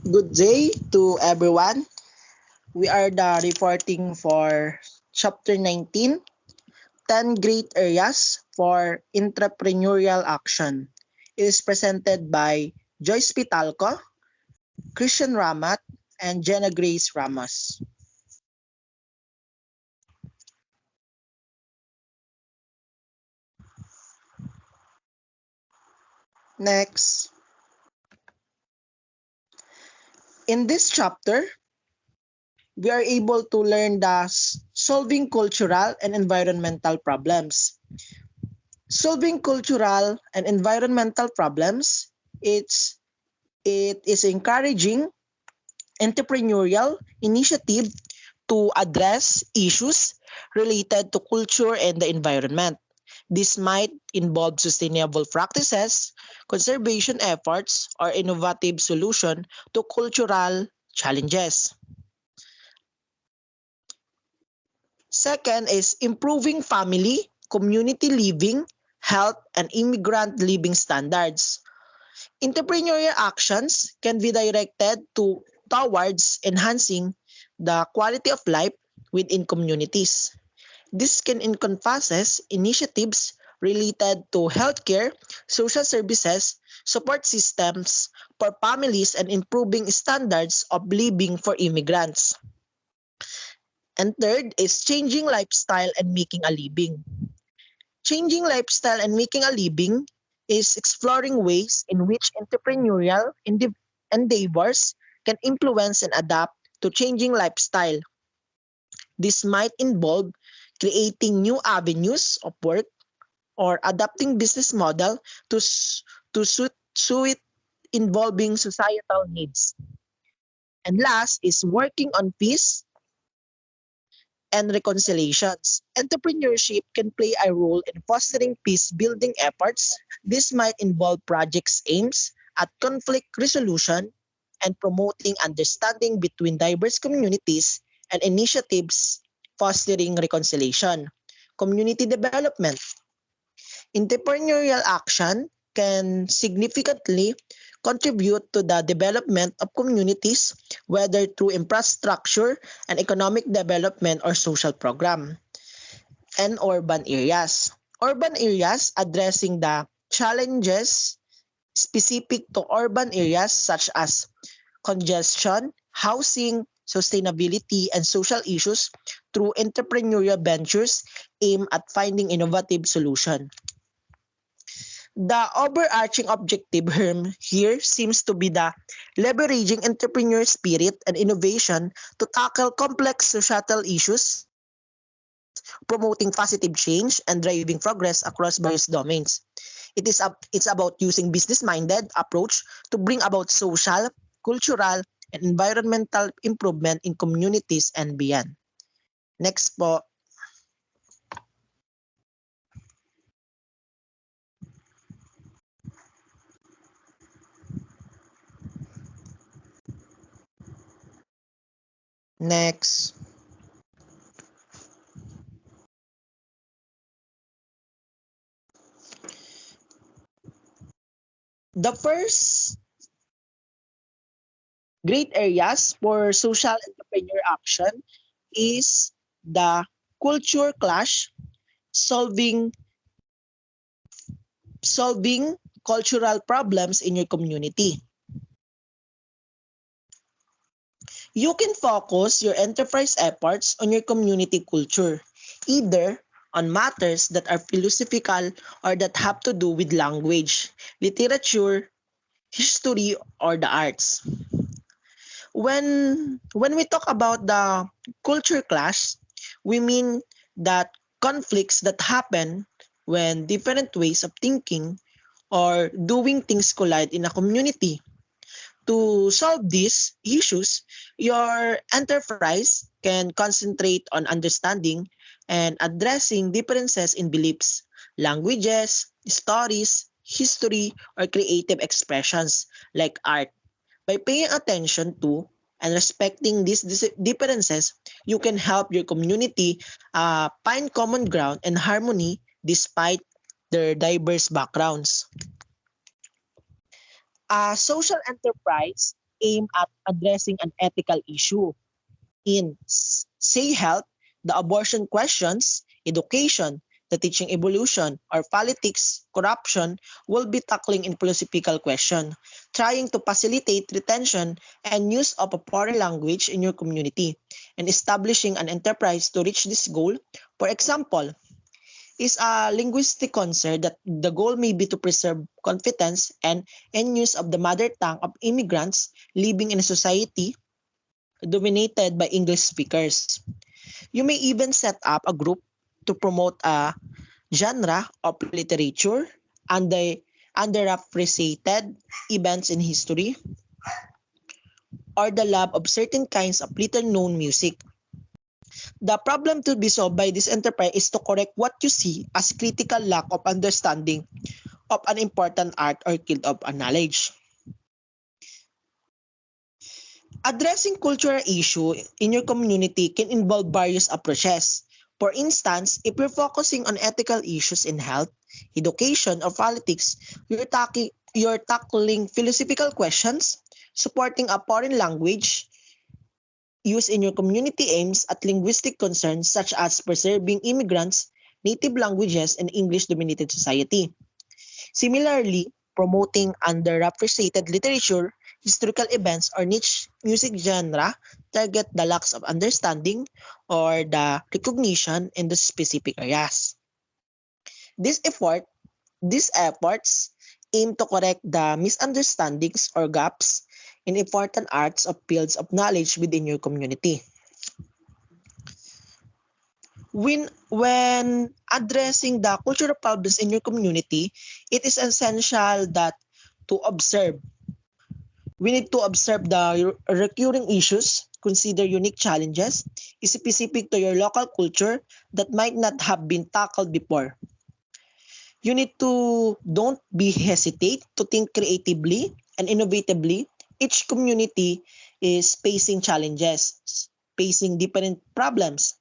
Good day to everyone. We are the reporting for Chapter 19, 10 Great Areas for Entrepreneurial Action. It is presented by Joyce Pitalco, Christian Ramat, and Gena Ramos. Next, in this chapter, we are able to learn the solving cultural and environmental problems. Solving cultural and environmental problems, it is encouraging entrepreneurial initiative to address issues related to culture and the environment. This might involve sustainable practices, conservation efforts, or innovative solution to cultural challenges. Second is improving family, community living, health, and immigrant living standards. Entrepreneurial actions can be directed towards enhancing the quality of life within communities. This can encompass initiatives related to healthcare, social services, support systems for families, and improving standards of living for immigrants. And third is changing lifestyle and making a living. Changing lifestyle and making a living is exploring ways in which entrepreneurial endeavors can influence and adapt to changing lifestyle. This might involve creating new avenues of work or adapting business model to, to suit involving societal needs. And last is working on peace and reconciliations. Entrepreneurship can play a role in fostering peace-building efforts. This might involve projects aims at conflict resolution and promoting understanding between diverse communities and initiatives fostering reconciliation. Community development. Entrepreneurial action can significantly contribute to the development of communities, whether through infrastructure and economic development or social program, and urban areas. Urban areas addressing the challenges specific to urban areas such as congestion, housing, sustainability, and social issues through entrepreneurial ventures aimed at finding innovative solutions. The overarching objective here seems to be the leveraging entrepreneur spirit and innovation to tackle complex societal issues, promoting positive change, and driving progress across various domains. It's about using business-minded approach to bring about social, cultural, and environmental improvement in communities and beyond. Next po. Next. The first great areas for social entrepreneur action is the culture clash, solving solving cultural problems in your community. You can focus your enterprise efforts on your community culture, either on matters that are philosophical or that have to do with language, literature, history, or the arts. When we talk about the culture clash, we mean that conflicts that happen when different ways of thinking or doing things collide in a community. To solve these issues, your enterprise can concentrate on understanding and addressing differences in beliefs, languages, stories, history, or creative expressions like art. By paying attention to and respecting these differences, you can help your community find common ground and harmony despite their diverse backgrounds. A social enterprise aim at addressing an ethical issue. In say health, the abortion questions, education, the teaching evolution, or politics, corruption will be tackling in philosophical question, trying to facilitate retention and use of a foreign language in your community, and establishing an enterprise to reach this goal. For example, is a linguistic concern that the goal may be to preserve confidence and use of the mother tongue of immigrants living in a society dominated by English speakers. You may even set up a group to promote a genre of literature under underrepresented events in history or the love of certain kinds of little known music. The problem to be solved by this enterprise is to correct what you see as critical lack of understanding of an important art or field of knowledge. Addressing cultural issue in your community can involve various approaches. For instance, if you're focusing on ethical issues in health, education, or politics, you're tackling philosophical questions, supporting a foreign language used in your community aims at linguistic concerns such as preserving immigrants, native languages, and English-dominated society. Similarly, promoting underrepresented literature, historical events, or niche music genre target the lacks of understanding or the recognition in the specific areas. This effort, these efforts aim to correct the misunderstandings or gaps in important arts of fields of knowledge within your community. When addressing the cultural problems in your community, it is essential that to observe. We need to observe the recurring issues, consider unique challenges specific to your local culture that might not have been tackled before. You need to don't be hesitate to think creatively and innovatively. Each community is facing challenges, facing different problems,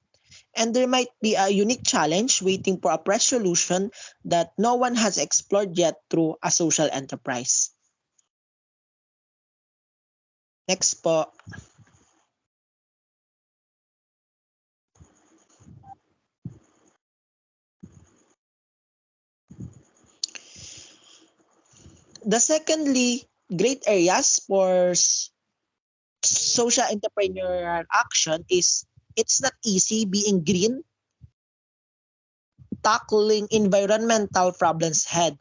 and there might be a unique challenge waiting for a fresh solution that no one has explored yet through a social enterprise. Next po. The secondly, great areas for social entrepreneurial action is it's not easy being green, tackling environmental problems head.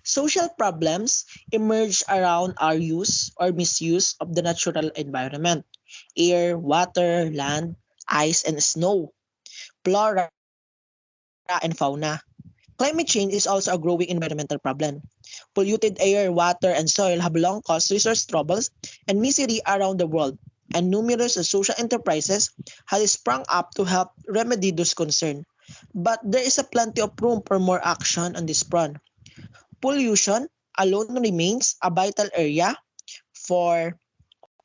Social problems emerge around our use or misuse of the natural environment, air, water, land, ice, and snow, flora, and fauna. Climate change is also a growing environmental problem. Polluted air, water, and soil have long caused resource troubles and misery around the world, and numerous social enterprises have sprung up to help remedy those concerns. But there is a plenty of room for more action on this front. Pollution alone remains a vital area for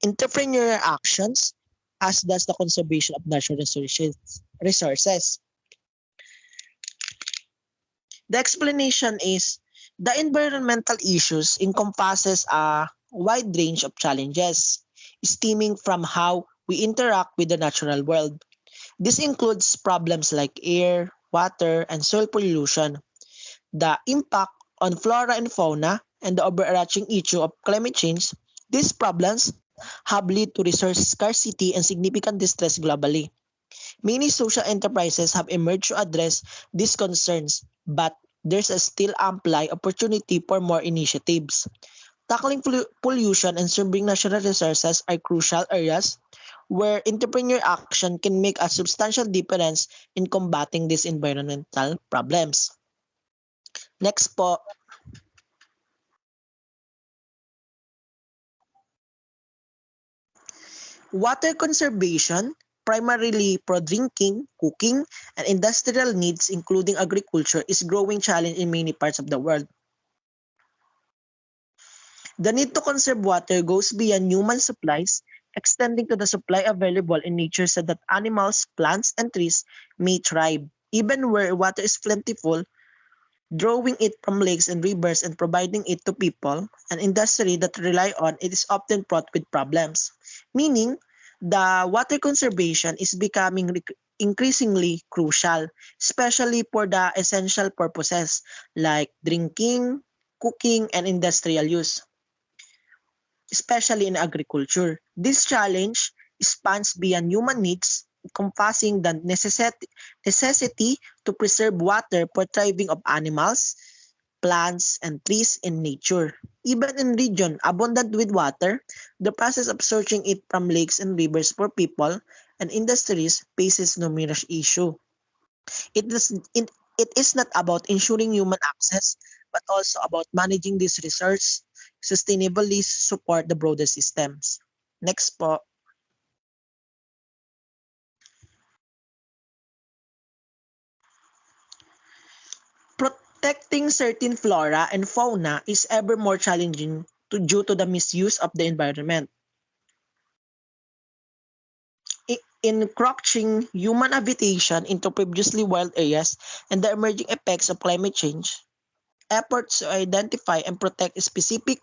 entrepreneurial actions, as does the conservation of natural resources. The explanation is the environmental issues encompasses a wide range of challenges, stemming from how we interact with the natural world. This includes problems like air, water, and soil pollution, the impact on flora and fauna, and the overarching issue of climate change. These problems have led to resource scarcity and significant distress globally. Many social enterprises have emerged to address these concerns, but there's a still ample opportunity for more initiatives. Tackling pollution and serving natural resources are crucial areas where entrepreneurial action can make a substantial difference in combating these environmental problems. Next po. Water conservation, primarily for drinking, cooking, and industrial needs including agriculture, is a growing challenge in many parts of the world. The need to conserve water goes beyond human supplies, extending to the supply available in nature so that animals, plants, and trees may thrive. Even where water is plentiful, drawing it from lakes and rivers and providing it to people, an industry that rely on it is often fraught with problems. Meaning, the water conservation is becoming increasingly crucial, especially for the essential purposes like drinking, cooking, and industrial use, especially in agriculture. This challenge spans beyond human needs, encompassing the necessity to preserve water for thriving of animals, plants, and trees in nature. Even in region abundant with water, the process of searching it from lakes and rivers for people and industries faces numerous issues. It is, it is not about ensuring human access, but also about managing these resources sustainably support the broader systems. Next po, protecting certain flora and fauna is ever more challenging due to the misuse of the environment. Encroaching human habitation into previously wild areas and the emerging effects of climate change, efforts to identify and protect specific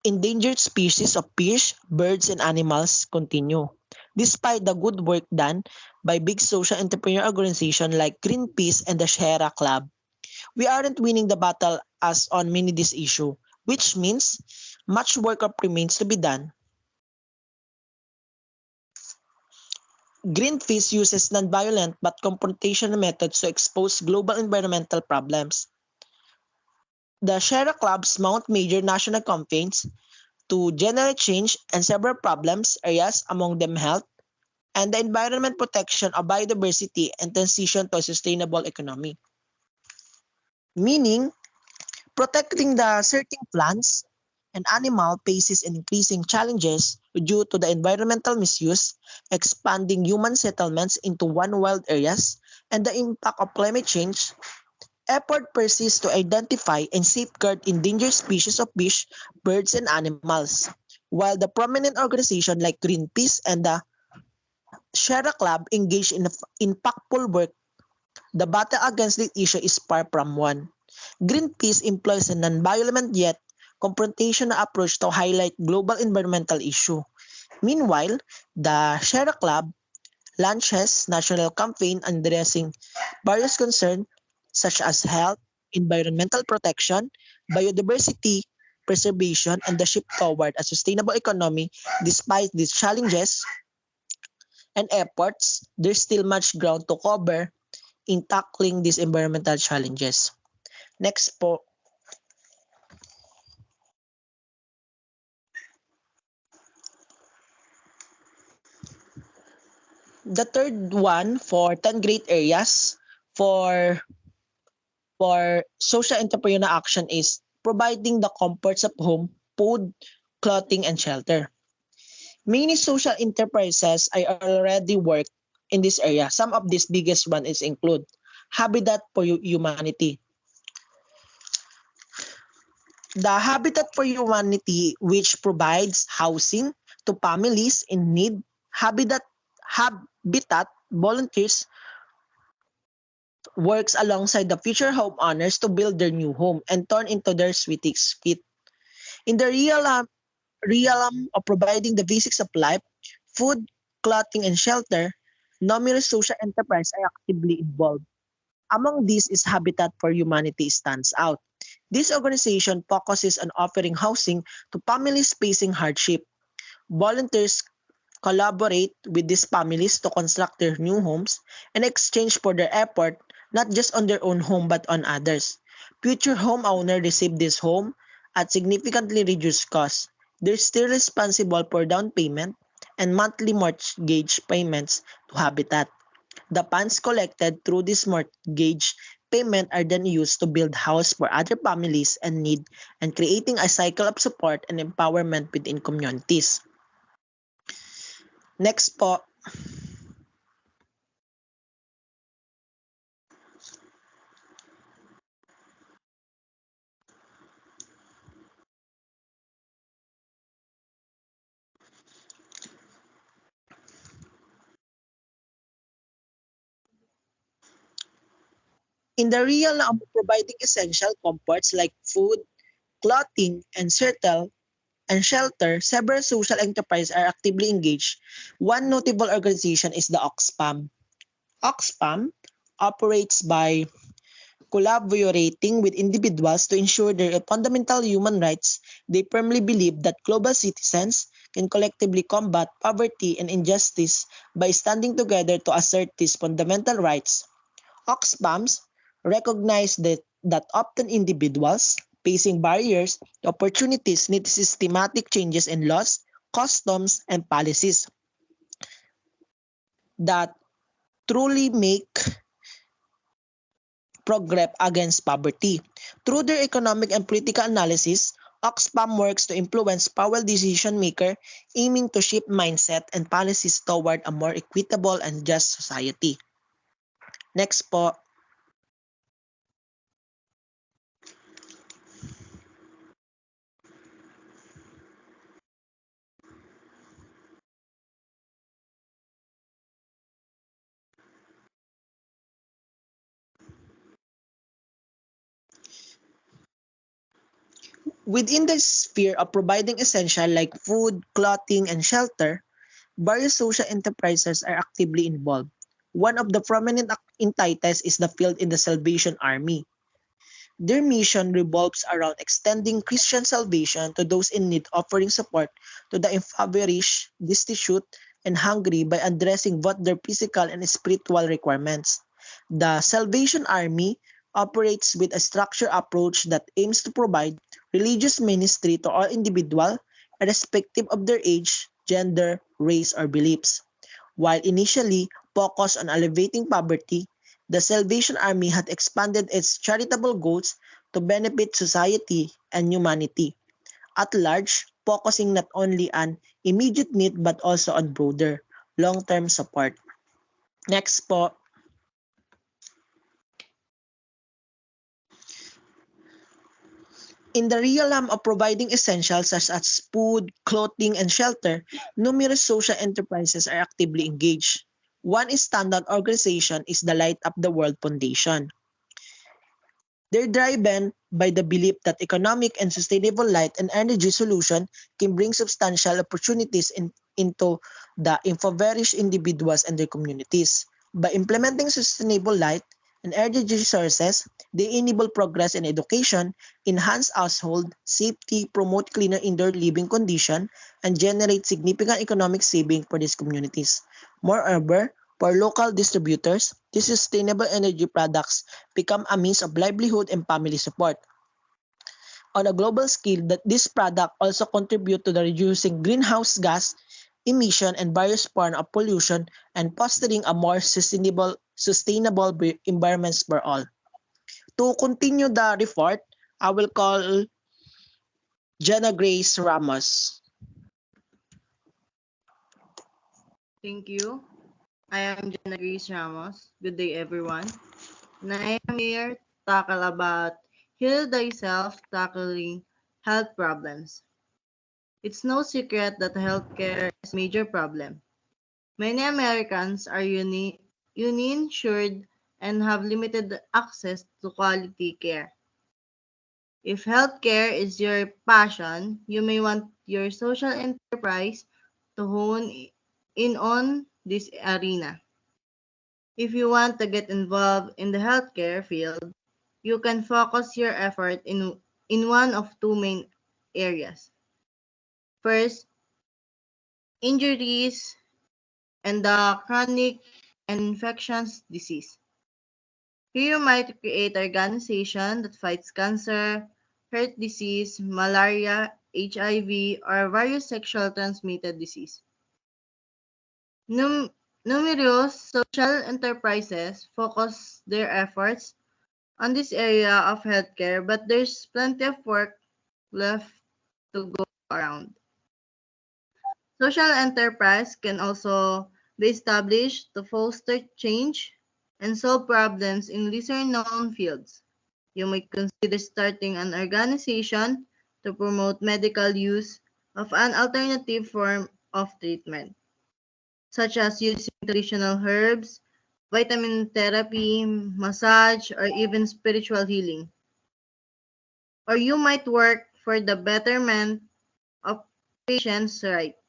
endangered species of fish, birds, and animals continue. Despite the good work done by big social entrepreneur organizations like Greenpeace and the Sierra Club, we aren't winning the battle as on many this issue, which means much work remains to be done. Greenpeace uses non-violent but confrontational methods to expose global environmental problems. The Sierra Clubs mount major national campaigns to generate change and several problems areas among them health and the environment protection of biodiversity and transition to a sustainable economy. Meaning, protecting the certain plants and animal faces increasing challenges due to the environmental misuse, expanding human settlements into one wild areas, and the impact of climate change. Effort persists to identify and safeguard endangered species of fish, birds, and animals, while the prominent organizations like Greenpeace and the Sierra Club engage in impactful work. The battle against this issue is far from one. Greenpeace employs a non-violent yet confrontational approach to highlight global environmental issue. Meanwhile, the Sierra Club launches national campaign addressing various concerns such as health, environmental protection, biodiversity preservation, and the shift toward a sustainable economy. Despite these challenges and efforts, there's still much ground to cover in tackling these environmental challenges. Next po, the third one for 10 great areas for social entrepreneurial action is providing the comforts of home, food, clothing, and shelter. Many social enterprises are already work in this area. Some of these biggest one is include Habitat for Humanity. The Habitat for Humanity, which provides housing to families in need, habitat volunteers works alongside the future homeowners to build their new home and turn into their sweetest fit. In the realm of providing the basics of life, food, clothing, and shelter, numerous social enterprises are actively involved. Among these is Habitat for Humanity stands out. This organization focuses on offering housing to families facing hardship. Volunteers collaborate with these families to construct their new homes in exchange for their effort not just on their own home but on others. Future homeowners receive this home at significantly reduced cost. They're still responsible for down payment and monthly mortgage payments to Habitat. The funds collected through this mortgage payment are then used to build house for other families in need and creating a cycle of support and empowerment within communities. Next po, In the realm of providing essential comforts like food, clothing, and shelter, several social enterprises are actively engaged. One notable organization is the Oxfam. Oxfam operates by collaborating with individuals to ensure their fundamental human rights. They firmly believe that global citizens can collectively combat poverty and injustice by standing together to assert these fundamental rights. Oxfams recognize that often individuals facing barriers to opportunities need systematic changes in laws, customs, and policies that truly make progress against poverty. Through their economic and political analysis, Oxfam works to influence power decision makers, aiming to shape mindset and policies toward a more equitable and just society. Next po. Within the sphere of providing essential like food, clothing, and shelter, various social enterprises are actively involved. One of the prominent entities is the Field in the Salvation Army. Their mission revolves around extending Christian salvation to those in need, offering support to the impoverished, destitute, and hungry by addressing both their physical and spiritual requirements. The Salvation Army operates with a structured approach that aims to provide religious ministry to all individuals, irrespective of their age, gender, race, or beliefs. While initially focused on alleviating poverty, the Salvation Army had expanded its charitable goals to benefit society and humanity at large, focusing not only on immediate need but also on broader, long-term support. Next po. In the realm of providing essentials such as food, clothing, and shelter, numerous social enterprises are actively engaged. One standard organization is the Light Up the World Foundation. They're driven by the belief that economic and sustainable light and energy solution can bring substantial opportunities into the impoverished individuals and their communities. By implementing sustainable light and energy sources, they enable progress in education, enhance household safety, promote cleaner indoor living conditions, and generate significant economic saving for these communities. Moreover, for local distributors, these sustainable energy products become a means of livelihood and family support. On a global scale, that this product also contribute to the reducing greenhouse gas emission and various forms of pollution and fostering a more sustainable environments for all. To continue the report, I will call Gena Grace Ramos. Thank you. I am Gena Ramos. Good day, everyone. And I am here to tackle about Heal Thyself tackling health problems. It's no secret that healthcare is a major problem. Many Americans are uninsured and have limited access to quality care. If healthcare is your passion, you may want your social enterprise to hone in on this arena. If you want to get involved in the healthcare field, you can focus your effort in one of two main areas. First, injuries and the chronic and infectious disease. Here you might create an organization that fights cancer, heart disease, malaria, HIV, or various sexual transmitted disease. Numerous social enterprises focus their efforts on this area of healthcare, but there's plenty of work left to go around. Social enterprise can also be established to foster change and solve problems in lesser known fields. You might consider starting an organization to promote medical use of an alternative form of treatment, such as using traditional herbs, vitamin therapy, massage, or even spiritual healing. Or you might work for the betterment of patients' rights,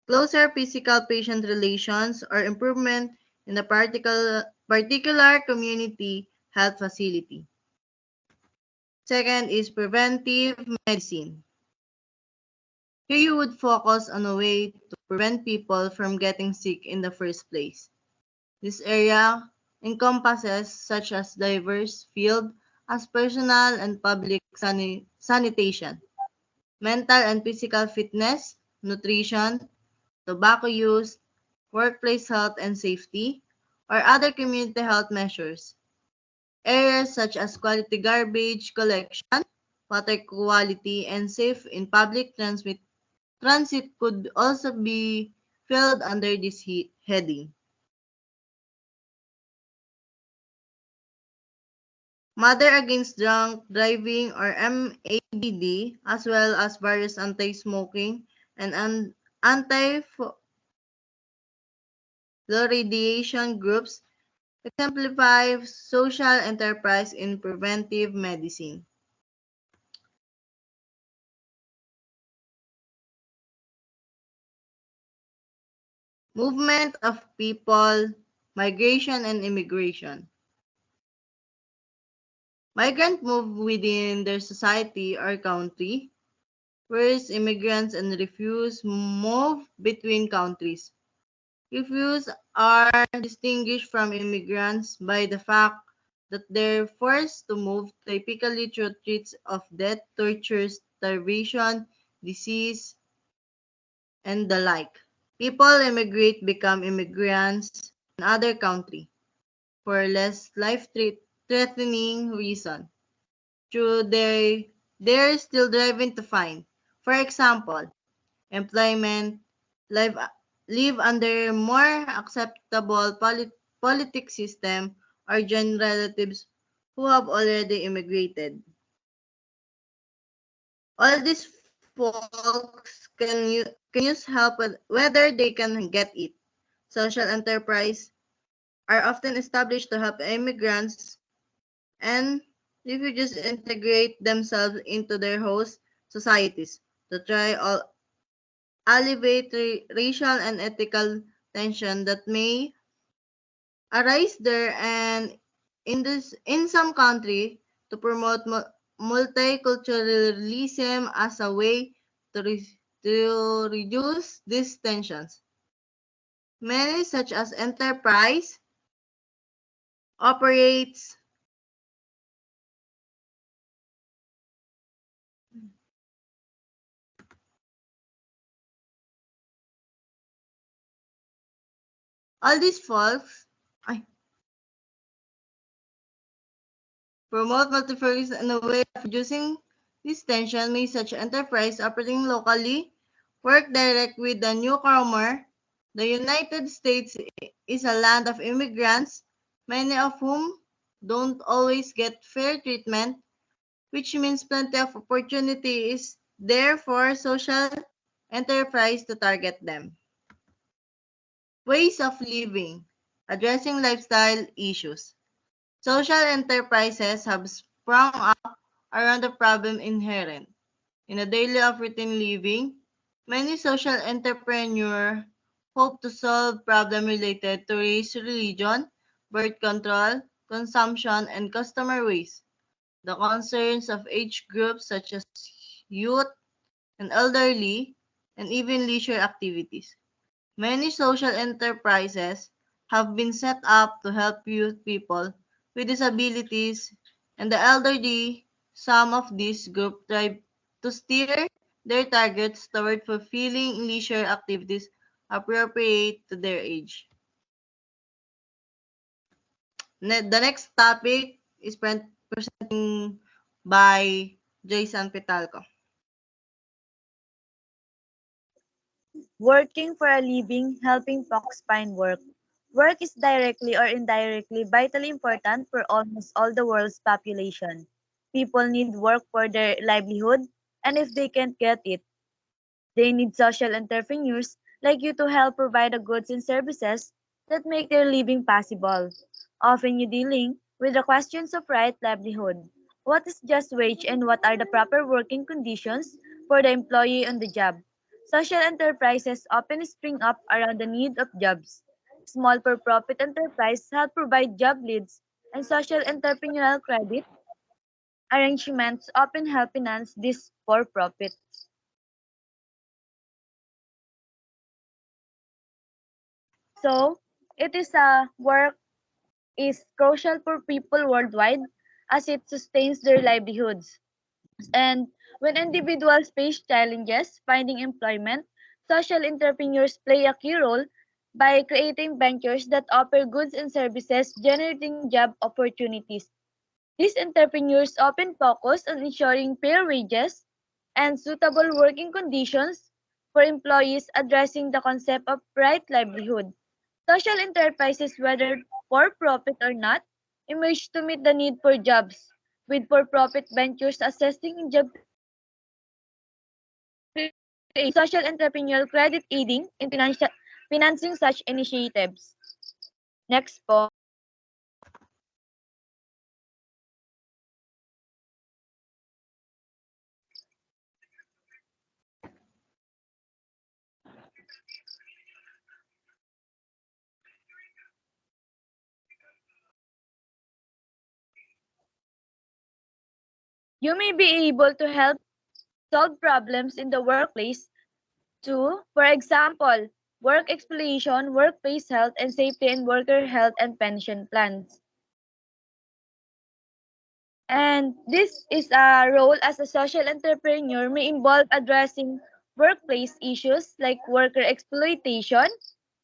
closer physical patient relations, or improvement in the particular community health facility. Second is preventive medicine. Here you would focus on a way to prevent people from getting sick in the first place. This area encompasses such as diverse fields as personal and public sanitation, mental and physical fitness, nutrition, tobacco use, workplace health and safety, or other community health measures. Areas such as quality garbage collection, water quality, and safe in public transit could also be filled under this heading. Mother Against Drunk Driving or MADD, as well as various anti-smoking and anti-fluoridation groups exemplify social enterprise in preventive medicine. Movement of people, migration and immigration. Migrants move within their society or country, whereas immigrants and refugees move between countries. Refugees are distinguished from immigrants by the fact that they're forced to move typically through threats of death, torture, starvation, disease, and the like. People immigrate become immigrants in other country for less life-threatening reason. Through they're still driving to find, for example, employment, live, live under more acceptable politic system, or join relatives who have already immigrated. All these folks can use help with whether they can get it. Social enterprise are often established to help immigrants and refugees integrate themselves into their host societies to try alleviate racial and ethical tension that may arise there and in some country to promote multiculturalism as a way to reduce these tensions. Many such as enterprise operates all these folks ay, promote multiculturalism in a way of reducing this tension. May such enterprise operating locally work direct with the newcomer. The United States is a land of immigrants, many of whom don't always get fair treatment, which means plenty of opportunity is there for social enterprise to target them. Ways of living, addressing lifestyle issues. Social enterprises have sprung up around the problem inherent in a daily of routine living. Many social entrepreneurs hope to solve problems related to race, religion, birth control, consumption, and customer waste. The concerns of age groups such as youth and elderly, and even leisure activities. Many social enterprises have been set up to help youth people with disabilities and the elderly. Some of these groups try to steer their targets toward fulfilling leisure activities appropriate to their age. The next topic is presenting by Joyce and Pitalco. Working for a living, helping folks find work. Work is directly or indirectly vitally important for almost all the world's population. People need work for their livelihood, and if they can't get it, they need social entrepreneurs like you to help provide the goods and services that make their living possible. Often you dealing with the questions of right livelihood. What is just wage and what are the proper working conditions for the employee on the job? Social enterprises often spring up around the need of jobs. Small for-profit enterprises help provide job leads, and social entrepreneurial credit arrangements often help finance these for-profits. So, it is a work is crucial for people worldwide as it sustains their livelihoods. And when individuals face challenges finding employment, social entrepreneurs play a key role by creating ventures that offer goods and services, generating job opportunities. These entrepreneurs often focus on ensuring fair wages and suitable working conditions for employees, addressing the concept of right livelihood. Social enterprises, whether for profit or not, emerge to meet the need for jobs, with for profit ventures assisting in job creation and social entrepreneurial credit aiding in financing such initiatives. Next po. You may be able to help solve problems in the workplace too. For example, work exploitation, workplace health and safety, and worker health and pension plans. And this is a role as a social entrepreneur may involve addressing workplace issues like worker exploitation,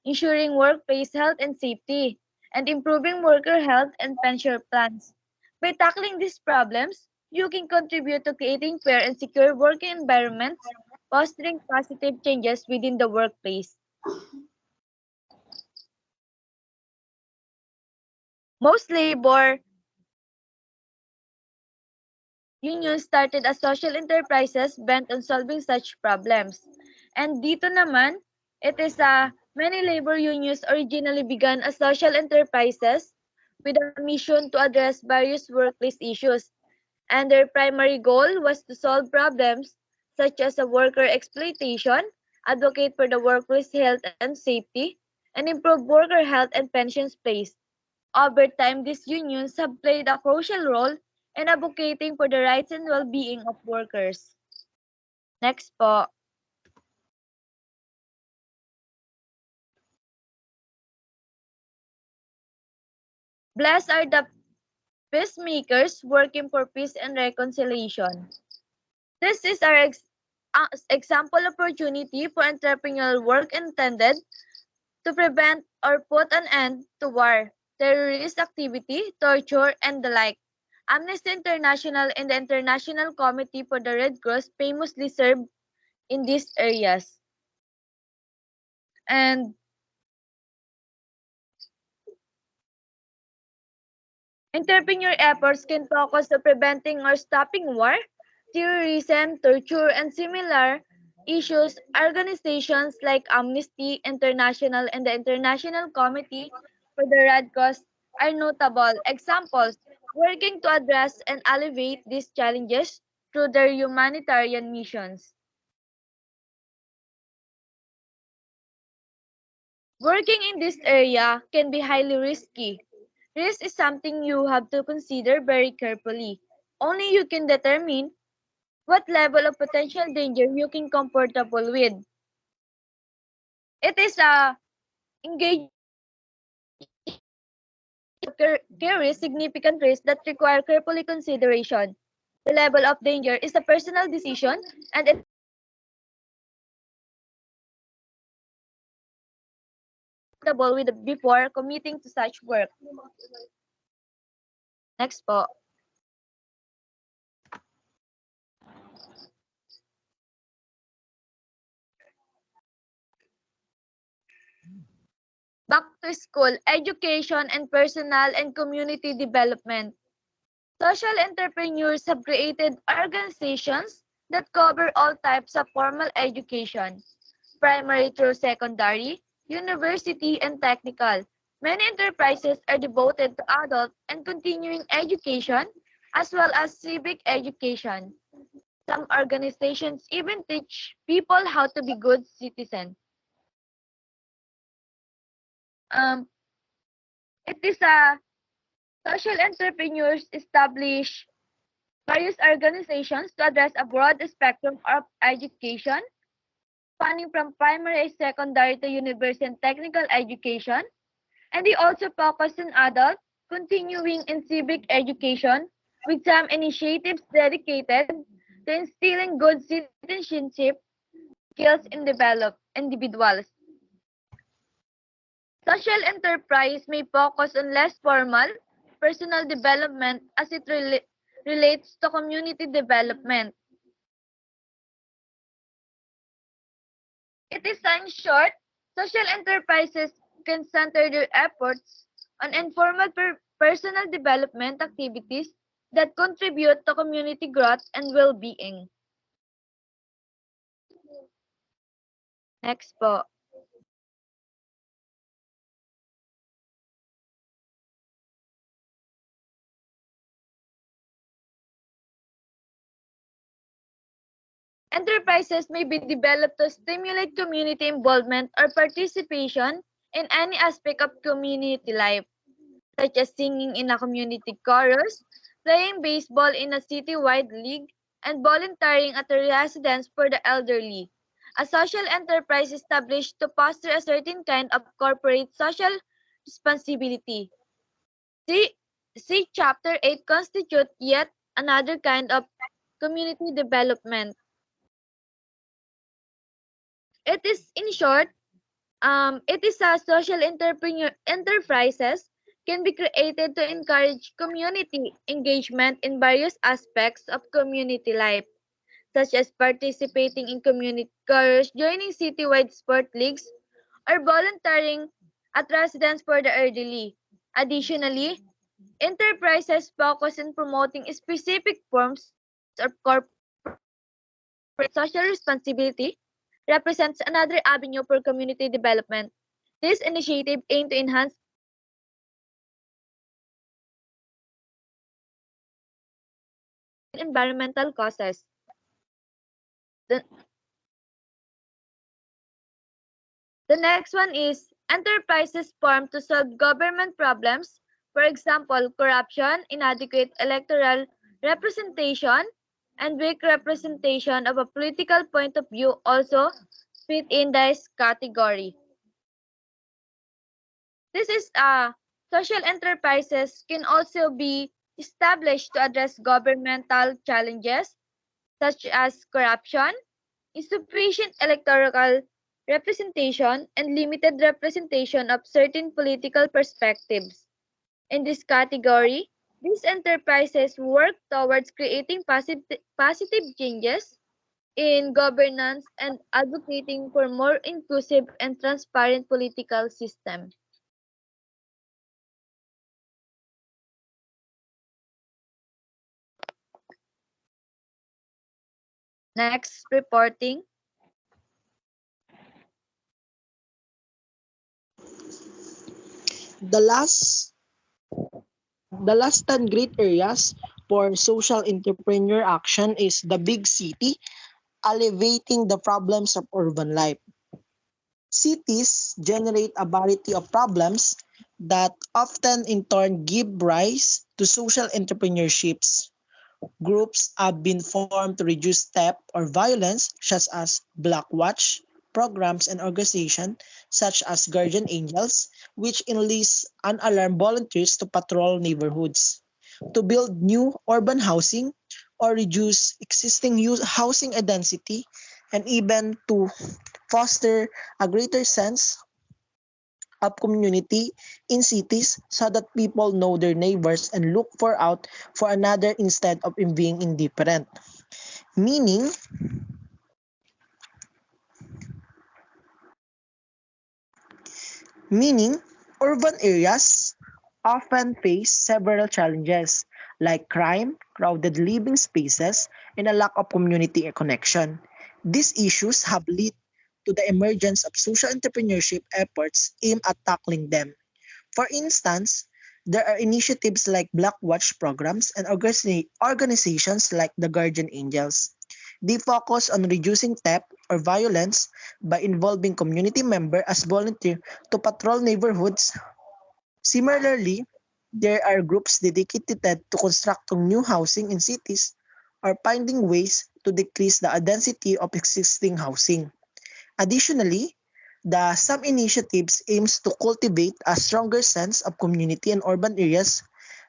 ensuring workplace health and safety, and improving worker health and pension plans. By tackling these problems, you can contribute to creating fair and secure working environments, fostering positive changes within the workplace. Most labor unions started as social enterprises bent on solving such problems. And dito naman, it is many labor unions originally began as social enterprises with a mission to address various workplace issues. And their primary goal was to solve problems such as worker exploitation, advocate for the workplace health and safety, and improve worker health and pensions place. Over time, these unions have played a crucial role in advocating for the rights and well-being of workers. Next po. Blessed are the peacemakers working for peace and reconciliation. This is our example opportunity for entrepreneurial work intended to prevent or put an end to war, terrorist activity, torture, and the like. Amnesty International and the International Committee for the Red Cross famously served in these areas. And entrepreneur efforts can focus on preventing or stopping war, terrorism, torture, and similar issues. Organizations like Amnesty International and the International Committee for the Red Cross are notable examples working to address and alleviate these challenges through their humanitarian missions. Working in this area can be highly risky. Risk is something you have to consider very carefully. Only you can determine what level of potential danger you can comfortable with. It is engaging carries significant risks that require carefully consideration. The level of danger is a personal decision and it comfortable with before committing to such work. Next po. Back to school, education, and personal and community development. Social entrepreneurs have created organizations that cover all types of formal education, primary through secondary, university, and technical. Many enterprises are devoted to adult and continuing education as well as civic education. Some organizations even teach people how to be good citizens. Um, it is a social entrepreneurs establish various organizations to address a broad spectrum of education, spanning from primary, secondary to university and technical education, and they also focus on adult, continuing and civic education, with some initiatives dedicated to instilling good citizenship skills in developed individuals. Social enterprise may focus on less formal personal development as it relates to community development. It is in short, social enterprises can center their efforts on informal personal development activities that contribute to community growth and well-being. Next po. Enterprises may be developed to stimulate community involvement or participation in any aspect of community life, such as singing in a community chorus, playing baseball in a citywide league, and volunteering at a residence for the elderly. A social enterprise established to foster a certain kind of corporate social responsibility. See, see Chapter 8 constitute yet another kind of community development. It is, in short, it is a social enterprises can be created to encourage community engagement in various aspects of community life, such as participating in community chorus, joining citywide sport leagues, or volunteering at residence for the elderly. Additionally, enterprises focus on promoting specific forms of corporate social responsibility represents another avenue for community development. This initiative aims to enhance community well-being, promote social justice, and contribute to social and environmental causes. The, the next one is enterprises formed to solve government problems, for example, corruption, inadequate electoral representation, and weak representation of a political point of view also fit in this category. This is social enterprises can also be established to address governmental challenges such as corruption, insufficient electoral representation, and limited representation of certain political perspectives. In this category, these enterprises work towards creating positive changes in governance and advocating for more inclusive and transparent political system. Next, reporting. The last the last 10 great areas for social entrepreneur action is the big city, alleviating the problems of urban life. Cities generate a variety of problems that often in turn give rise to social entrepreneurships. Groups have been formed to reduce theft or violence, such as Black Watch, programs and organizations such as Guardian Angels, which enlist unalarmed volunteers to patrol neighborhoods, to build new urban housing or reduce existing housing density, and even to foster a greater sense of community in cities so that people know their neighbors and look for out for another instead of being indifferent. Meaning, meaning urban areas often face several challenges like crime, crowded living spaces, and a lack of community connection. These issues have led to the emergence of social entrepreneurship efforts aimed at tackling them. For instance, there are initiatives like Black Watch programs and organizations like the Guardian Angels. They focus on reducing theft or violence by involving community members as volunteers to patrol neighborhoods. Similarly, there are groups dedicated to constructing new housing in cities or finding ways to decrease the density of existing housing. Additionally, some initiatives aims to cultivate a stronger sense of community in urban areas.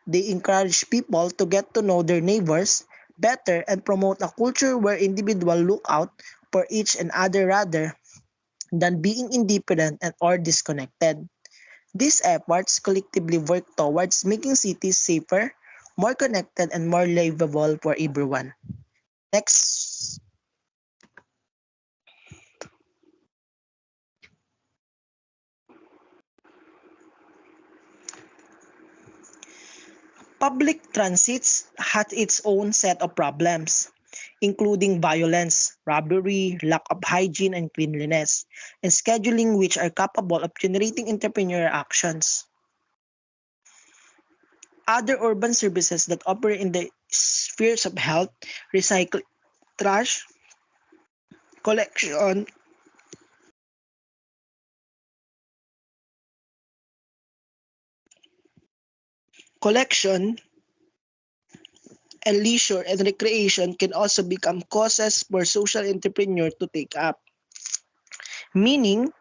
They encourage people to get to know their neighbors better and promote a culture where individuals look out for each and other rather than being independent and or disconnected. These efforts collectively work towards making cities safer, more connected, and more livable for everyone. Next. Public transit has its own set of problems, including violence, robbery, lack of hygiene and cleanliness, and scheduling which are capable of generating entrepreneurial actions. Other urban services that operate in the spheres of health, recycling, trash collection, collection, and leisure and recreation can also become causes for social entrepreneur to take up. Meaning,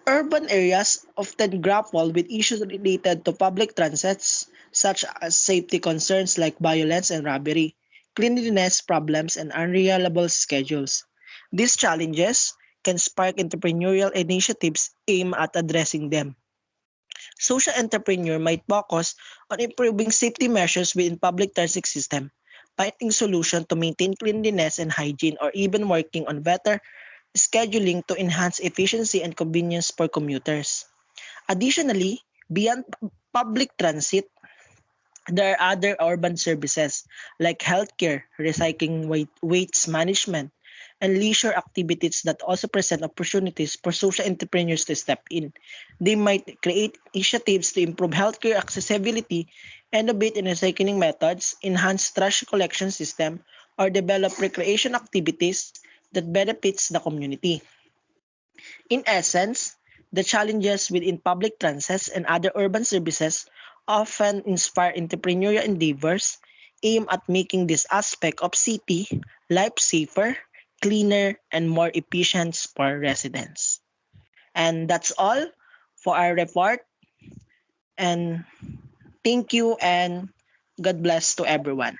urban areas often grapple with issues related to public transits, such as safety concerns like violence and robbery, cleanliness problems, and unreliable schedules. These challenges can spark entrepreneurial initiatives aimed at addressing them. Social entrepreneur might focus on improving safety measures within public transit system, finding solutions to maintain cleanliness and hygiene, or even working on better scheduling to enhance efficiency and convenience for commuters. Additionally, beyond public transit, there are other urban services like healthcare, recycling waste management, and leisure activities that also present opportunities for social entrepreneurs to step in. They might create initiatives to improve healthcare accessibility, innovate in recycling methods, enhance trash collection system, or develop recreation activities that benefits the community. In essence, the challenges within public transits and other urban services often inspire entrepreneurial endeavors aimed at making this aspect of city life safer, cleaner, and more efficient for residents. And that's all for our report. And thank you and God bless to everyone.